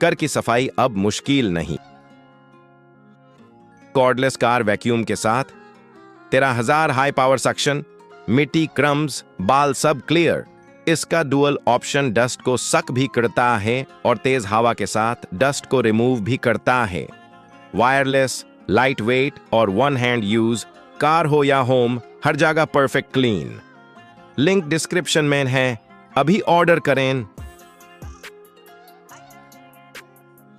कर की सफाई अब मुश्किल नहीं। कॉर्डलेस कार वैक्यूम के साथ 13,000 हाई पावर सक्शन, मिट्टी, क्रम्स, बाल सब क्लियर। इसका डुअल ऑप्शन डस्ट को सक भी करता है और तेज हवा के साथ डस्ट को रिमूव भी करता है। वायरलेस, लाइट वेट और वन हैंड यूज, कार हो या होम, हर जगह परफेक्ट क्लीन। लिंक डिस्क्रिप्शन में है, अभी ऑर्डर करें।